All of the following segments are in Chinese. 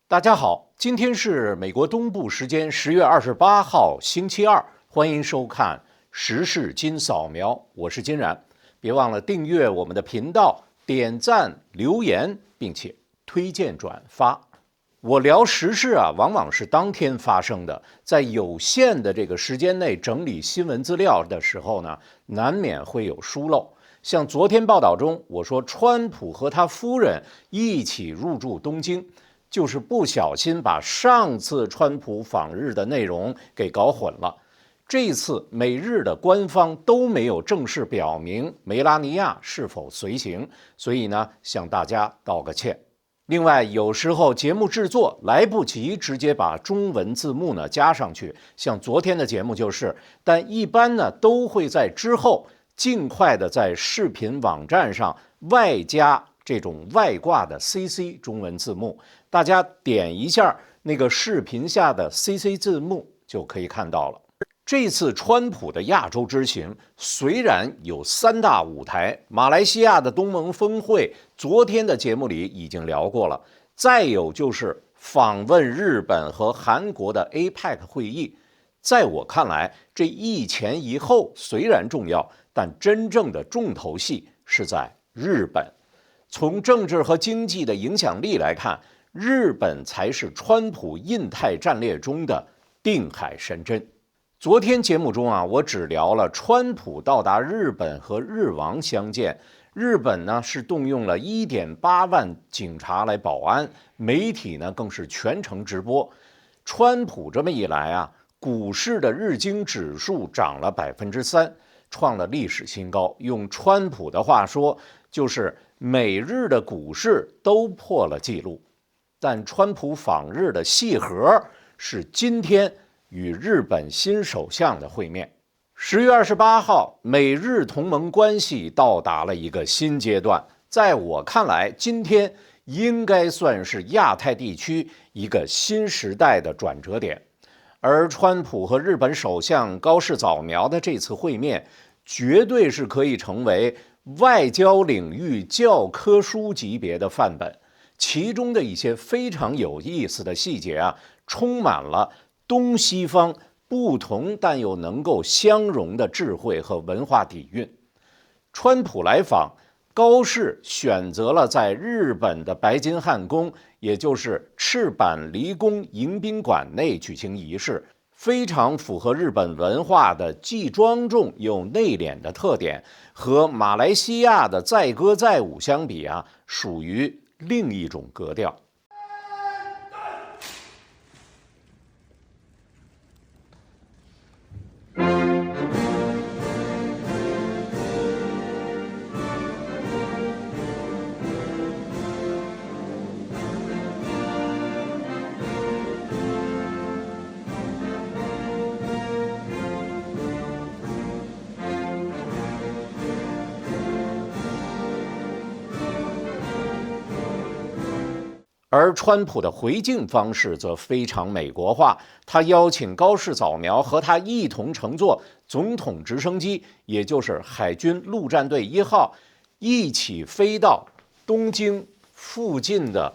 大家好，今天是美国东部时间10月28号，星期二，欢迎收看时事金扫描，我是金然。别忘了订阅我们的频道，点赞、留言，并且推荐转发。我聊时事啊，往往是当天发生的，在有限的这个时间内整理新闻资料的时候呢，难免会有疏漏。像昨天报道中，我说川普和他夫人一起入住东京，就是不小心把上次川普访日的内容给搞混了。这次美日的官方都没有正式表明梅拉尼亚是否随行，所以呢，向大家道个歉。另外，有时候节目制作来不及直接把中文字幕呢加上去，像昨天的节目就是，但一般呢都会在之后尽快的在视频网站上外加这种外挂的 CC 中文字幕，大家点一下那个视频下的 CC 字幕就可以看到了。这次川普的亚洲之行虽然有3大舞台，马来西亚的东盟峰会，昨天的节目里已经聊过了，再有就是访问日本和韩国的 APEC 会议。在我看来，这一前一后虽然重要，但真正的重头戏是在日本。从政治和经济的影响力来看，日本才是川普印太战略中的定海神针。昨天节目中啊，我只聊了川普到达日本和日王相见，日本呢是动用了1.8万警察来保安，媒体呢更是全程直播。川普这么一来啊，股市的日经指数涨了3%，创了历史新高。用川普的话说，就是美日的股市都破了纪录。但川普访日的戏核是今天与日本新首相的会面。10月28号，美日同盟关系到达了一个新阶段。在我看来，今天应该算是亚太地区一个新时代的转折点。而川普和日本首相高市早苗的这次会面，绝对是可以成为外交领域教科书级别的范本。其中的一些非常有意思的细节啊，充满了东西方不同但又能够相融的智慧和文化底蕴。川普来访，高市选择了在日本的白金汉宫，也就是赤坂离宫迎宾馆内举行仪式，非常符合日本文化的既庄重又内敛的特点，和马来西亚的载歌载舞相比啊，属于另一种格调。而川普的回敬方式则非常美国化，他邀请高市早苗和他一同乘坐总统直升机，也就是海军陆战队1号，一起飞到东京附近的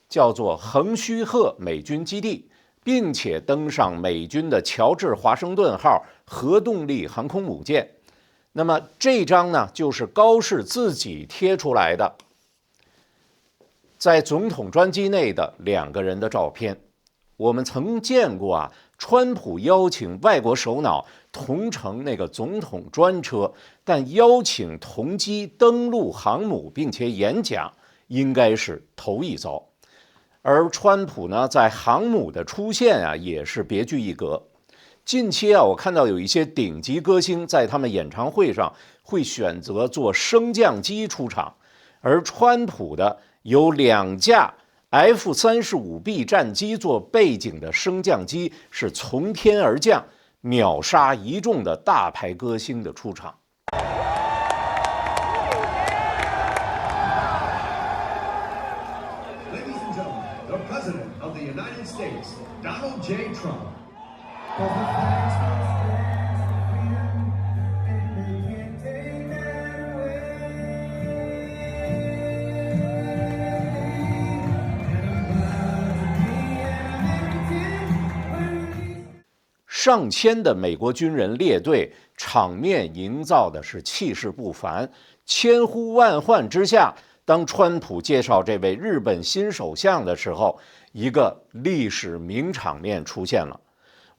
叫做横须贺美军基地，并且登上美军的乔治华盛顿号核动力航空母舰。那么这张呢，就是高市自己贴出来的在总统专机内的2个人的照片。我们曾见过啊，川普邀请外国首脑同乘那个总统专车，但邀请同机登陆航母并且演讲，应该是头一遭。而川普呢，在航母的出现啊，也是别具一格。近期啊，我看到有一些顶级歌星在他们演唱会上会选择坐升降机出场，而川普的有2架 F-35B 战机做背景的升降机是从天而降，秒杀一众的大牌歌星的出场。Ladies and gentlemen, the President of the United States, Donald J. Trump. 上千的美国军人列队，场面营造的是气势不凡。千呼万唤之下，当川普介绍这位日本新首相的时候，一个历史名场面出现了。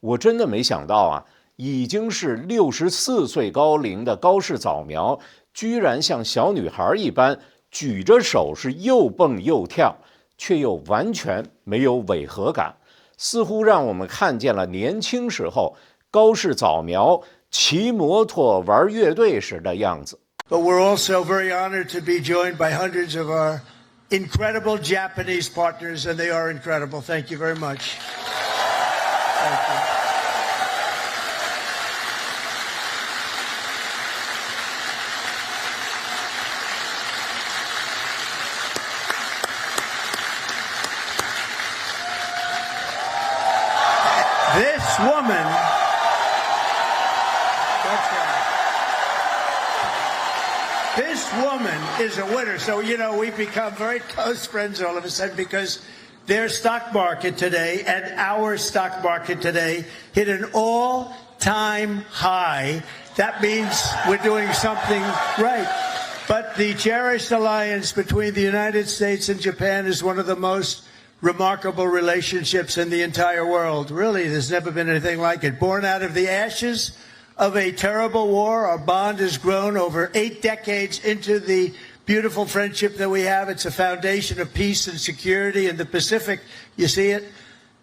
我真的没想到啊，已经是64岁高龄的高市早苗，居然像小女孩一般举着手是又蹦又跳，却又完全没有违和感，似乎让我们看见了年轻时候高市早苗骑摩托玩乐队时的样子。But we're also very honored to be joined by hundreds of our incredible Japanese partners, and they are incredible. Thank you very much. Thank you. This woman, that's right. This woman is a winner. So, we've become very close friends all of a sudden because their stock market today and our stock market today hit an all-time high. That means we're doing something right. But the cherished alliance between the United States and Japan is one of the most remarkable relationships in the entire world. Really, there's never been anything like it. Born out of the ashes of a terrible war, our bond has grown over 8 decades into the beautiful friendship that we have. It's a foundation of peace and security in the Pacific. You see it?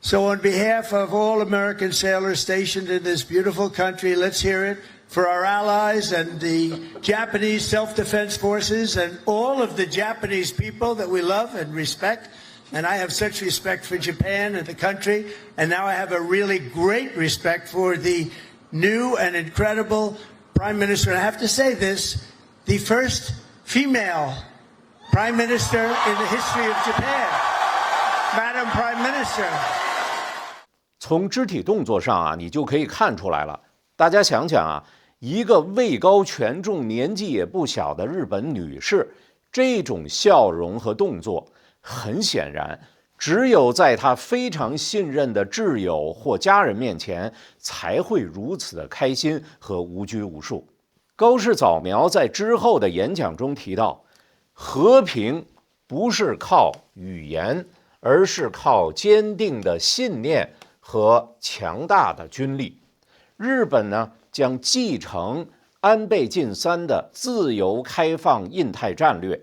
So on behalf of all American sailors stationed in this beautiful country, let's hear it for our allies and the Japanese self-defense forces and all of the Japanese people that we love and respect. And I have such respect for Japan and the country. And now I have a really great respect for the new and incredible Prime Minister. And I have to say this, the first female Prime Minister in the history of Japan. Madam Prime Minister. 从肢体动作上啊，你就可以看出来了。大家想想啊，一个位高权重、年纪也不小的日本女士，这种笑容和动作，很显然，只有在她非常信任的挚友或家人面前，才会如此的开心和无拘无束。高市早苗在之后的演讲中提到，和平不是靠语言，而是靠坚定的信念和强大的军力。日本呢，将继承安倍晋三的自由开放印太战略。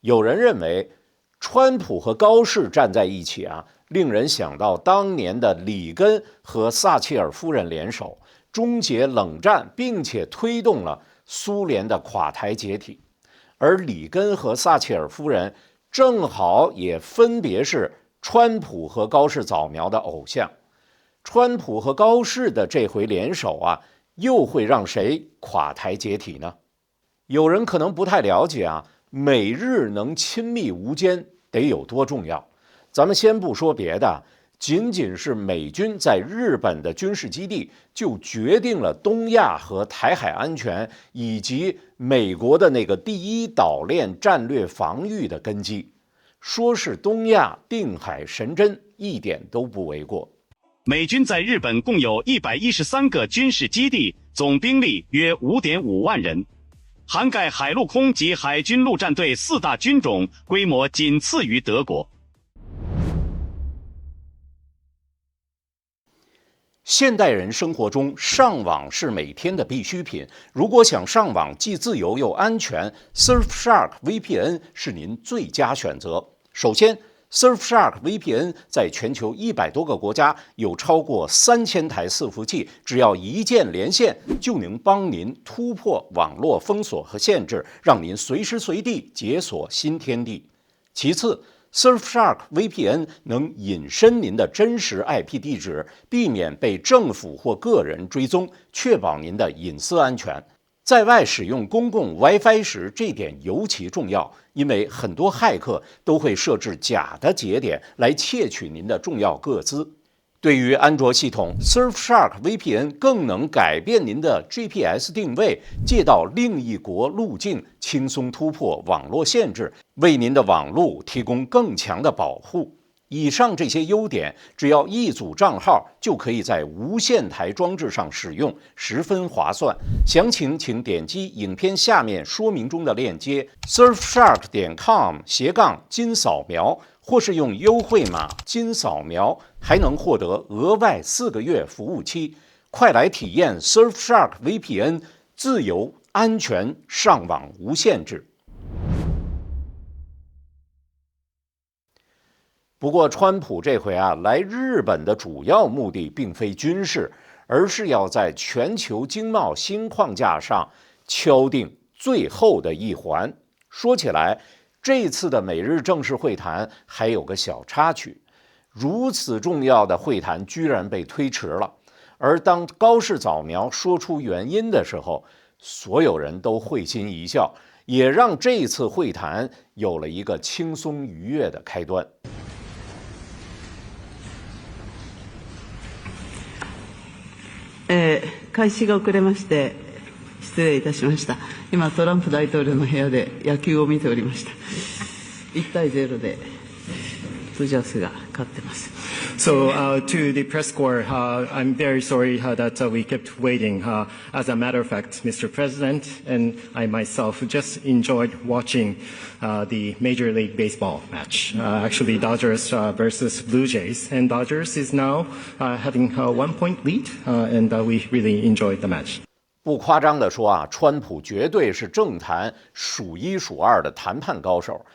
有人认为，川普和高市站在一起啊，令人想到当年的里根和撒切尔夫人联手，终结冷战，并且推动了苏联的垮台解体。而里根和撒切尔夫人正好也分别是川普和高市早苗的偶像。川普和高市的这回联手啊，又会让谁垮台解体呢？有人可能不太了解啊，美日能亲密无间得有多重要。咱们先不说别的，仅仅是美军在日本的军事基地就决定了东亚和台海安全，以及美国的那个第一岛链战略防御的根基。说是东亚定海神针，一点都不为过。美军在日本共有113个军事基地，总兵力约 5.5 万人，涵盖海陆空及海军陆战队4大军种，规模仅次于德国。现代人生活中，上网是每天的必需品。如果想上网既自由又安全， Surfshark VPN 是您最佳选择。首先，Surfshark VPN 在全球100多个国家有超过3000台伺服器，只要一键连线，就能帮您突破网络封锁和限制，让您随时随地解锁新天地。其次，Surfshark VPN 能隐身您的真实 IP 地址，避免被政府或个人追踪，确保您的隐私安全。在外使用公共 WiFi 时，这点尤其重要，因为很多骇客都会设置假的节点来窃取您的重要个资。对于安卓系统， Surfshark VPN 更能改变您的 GPS 定位，借到另一国路径，轻松突破网络限制，为您的网路提供更强的保护。以上这些优点，只要一组账号就可以在无线台装置上使用，十分划算。详情请点击影片下面说明中的链接 surfshark.com/金扫描，或是用优惠码金扫描，还能获得额外4个月服务期。快来体验 Surfshark VPN， 自由、安全、上网无限制。不过，川普这回来日本的主要目的并非军事，而是要在全球经贸新框架上敲定最后的一环。说起来，这次的美日正式会谈还有个小插曲，如此重要的会谈居然被推迟了。而当高市早苗说出原因的时候，所有人都会心一笑，也让这次会谈有了一个轻松愉悦的开端。開始が遅れまして失礼いたしました。今トランプ大統領の部屋で野球を見ておりました。1対0でドジャースが勝ってます。So to the press corps, I'm very sorry that we kept waiting. As a matter of fact, Mr. President and I myself just enjoyed watching the Major League Baseball match. Actually, Dodgers versus Blue Jays, and Dodgers is now having a 1-point lead, and we really enjoyed the match. 不夸张地说川普绝对是政坛数1数2的谈判高手。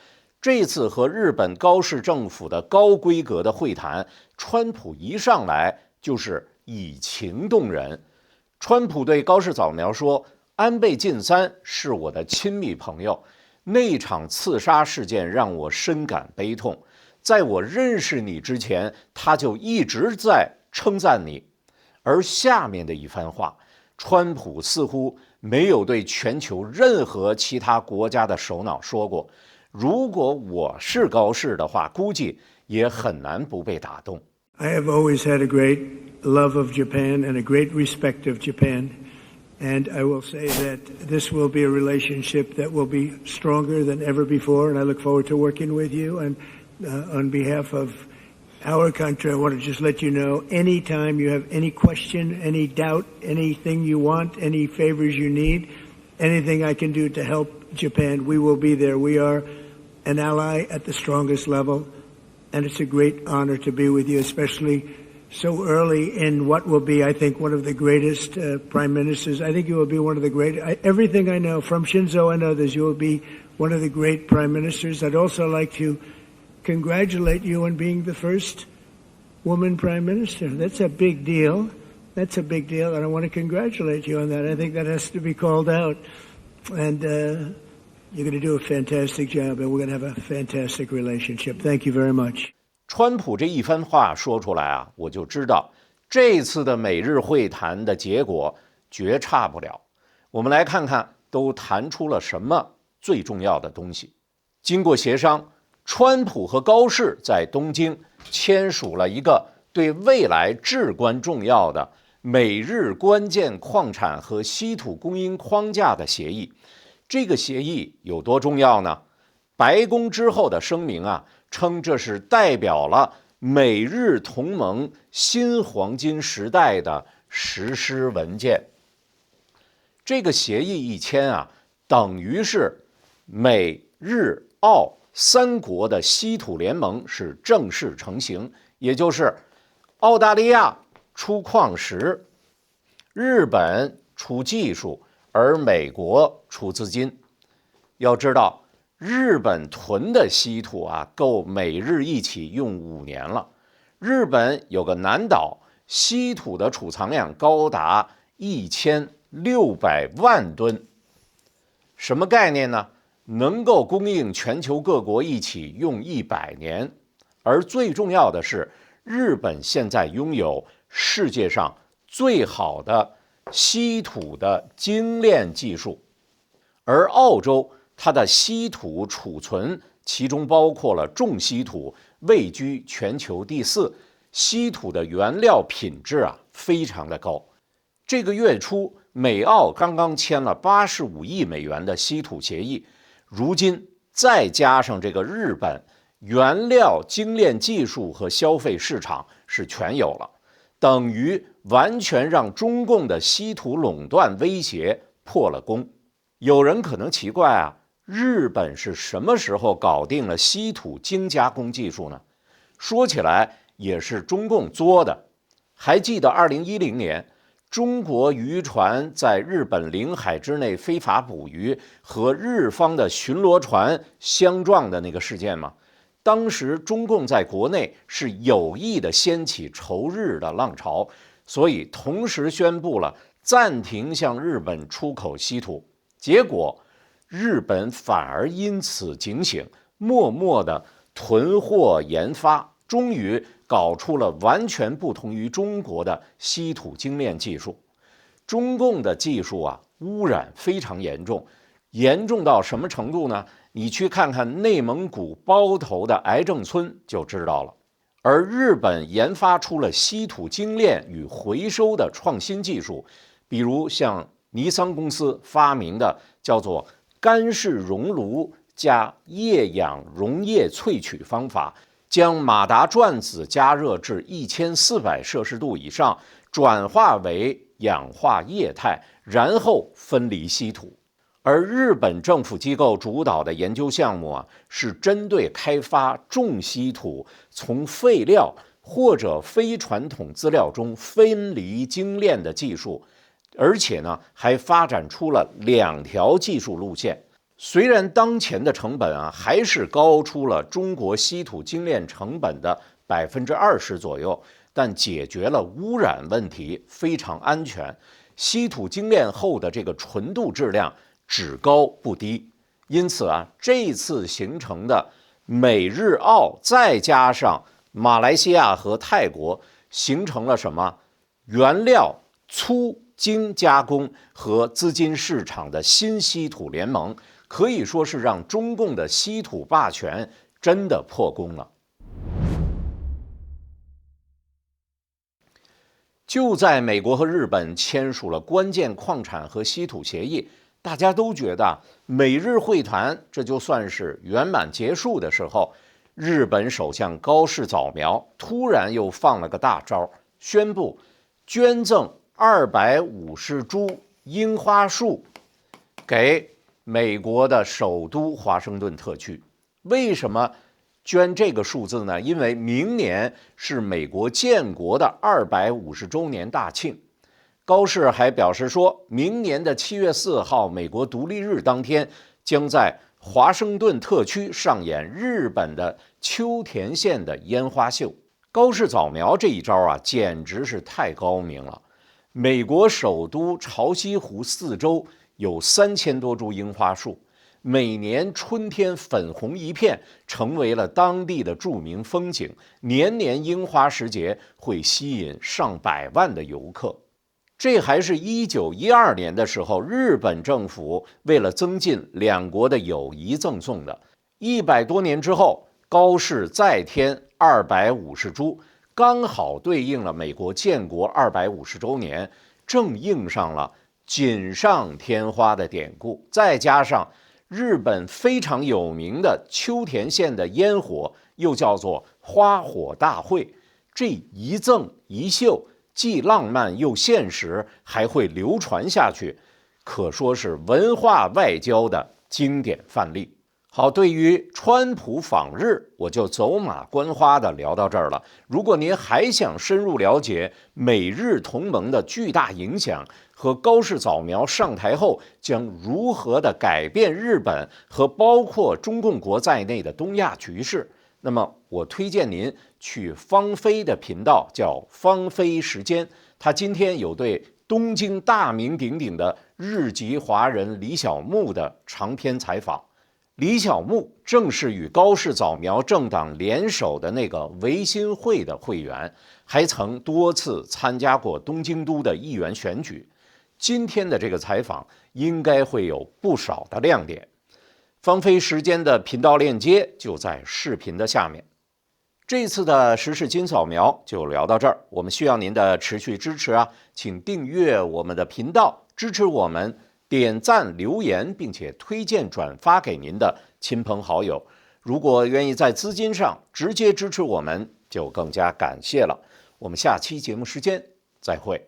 这次和日本高市政府的高规格的会谈，川普一上来就是以情动人。川普对高市早苗说：“安倍晋三是我的亲密朋友，那场刺杀事件让我深感悲痛。在我认识你之前，他就一直在称赞你。”而下面的一番话，川普似乎没有对全球任何其他国家的首脑说过。如果我是高市的话，估计也很难不被打动。I have always had a great love of Japan and a great respect of Japan. And I will say that this will be a relationship that will be stronger than ever before. And I look forward to working with you. And on behalf of our country, I want to just let you know, anytime you have any question, any doubt, anything you want, any favors you need, anything I can do to help Japan, we will be there. We are an ally at the strongest level, and it's a great honor to be with you, especially so early in what will be, I think, one of the greatest prime ministers. I think you will be one of the great, everything I know, from Shinzo and others, you will be one of the great prime ministers. I'd also like to congratulate you on being the first woman prime minister. That's a big deal. That's a big deal, and I want to congratulate you on that. I think that has to be called out. And you're going to do a fantastic job, and we're going to have a fantastic relationship. Thank you very much. 川普这一番话说出来我就知道这次的美日会谈的结果绝差不了。我们来看看都谈出了什么最重要的东西。经过协商，川普和高市在东京签署了一个对未来至关重要的美日关键矿产和稀土供应框架的协议。这个协议有多重要呢？白宫之后的声明称这是代表了美日同盟新黄金时代的实施文件。这个协议一签等于是美日澳3国的稀土联盟是正式成型，也就是澳大利亚出矿石，日本出技术，而美国出资金。要知道，日本囤的稀土够美日一起用5年了。日本有个南岛，稀土的储藏量高达1600万吨。什么概念呢？能够供应全球各国一起用100年。而最重要的是，日本现在拥有世界上最好的稀土的精炼技术，而澳洲它的稀土储存其中包括了重稀土，位居全球第4，稀土的原料品质非常的高。这个月初，美澳刚刚签了85亿美元的稀土协议，如今再加上这个日本原料、精炼技术和消费市场是全有了，等于完全让中共的稀土垄断威胁破了功。有人可能奇怪啊，日本是什么时候搞定了稀土精加工技术呢？说起来也是中共作的。还记得2010年中国渔船在日本领海之内非法捕鱼和日方的巡逻船相撞的那个事件吗？当时中共在国内是有意的掀起仇日的浪潮，所以同时宣布了暂停向日本出口稀土。结果日本反而因此警醒，默默地囤货研发，终于搞出了完全不同于中国的稀土精炼技术。中共的技术啊，污染非常严重，严重到什么程度呢？你去看看内蒙古包头的癌症村就知道了。而日本研发出了稀土精炼与回收的创新技术，比如像尼桑公司发明的叫做干式熔炉加液氧溶液萃取方法，将马达转子加热至1400摄氏度以上，转化为氧化液态，然后分离稀土。而日本政府机构主导的研究项目啊，是针对开发重稀土从废料或者非传统资料中分离精炼的技术，而且呢，还发展出了2条技术路线。虽然当前的成本啊，还是高出了中国稀土精炼成本的20%左右，但解决了污染问题，非常安全。稀土精炼后的这个纯度质量只高不低，因此啊，这次形成的美日澳再加上马来西亚和泰国，形成了什么？原料、粗精加工和资金市场的新稀土联盟，可以说是让中共的稀土霸权真的破功了。就在美国和日本签署了关键矿产和稀土协议，大家都觉得美日会谈这就算是圆满结束的时候，日本首相高市早苗突然又放了个大招，宣布捐赠250株樱花树给美国的首都华盛顿特区。为什么捐这个数字呢？因为明年是美国建国的250周年大庆。高市还表示说，明年的7月4号，美国独立日当天，将在华盛顿特区上演日本的秋田县的烟花秀。高市早苗这一招啊，简直是太高明了。美国首都潮汐湖4周有3000多株樱花树，每年春天粉红一片，成为了当地的著名风景。年年樱花时节会吸引上百万的游客。这还是1912年的时候，日本政府为了增进两国的友谊赠送的。100多年之后，高市再添250株，刚好对应了美国建国250周年，正应上了锦上添花的典故。再加上日本非常有名的秋田县的烟火，又叫做花火大会，这一赠一秀，既浪漫又现实，还会流传下去，可说是文化外交的经典范例。好，对于川普访日，我就走马观花的聊到这儿了。如果您还想深入了解美日同盟的巨大影响和高市早苗上台后将如何的改变日本和包括中共国在内的东亚局势，那么我推荐您去方飞的频道，叫方飞时间。他今天有对东京大名鼎鼎的日籍华人李小牧的长篇采访。李小牧正是与高市早苗政党联手的那个维新会的会员，还曾多次参加过东京都的议员选举。今天的这个采访应该会有不少的亮点。方飞时间的频道链接就在视频的下面。这次的时事金扫描就聊到这儿，我们需要您的持续支持啊，请订阅我们的频道，支持我们，点赞留言，并且推荐转发给您的亲朋好友。如果愿意在资金上直接支持我们，就更加感谢了。我们下期节目时间再会。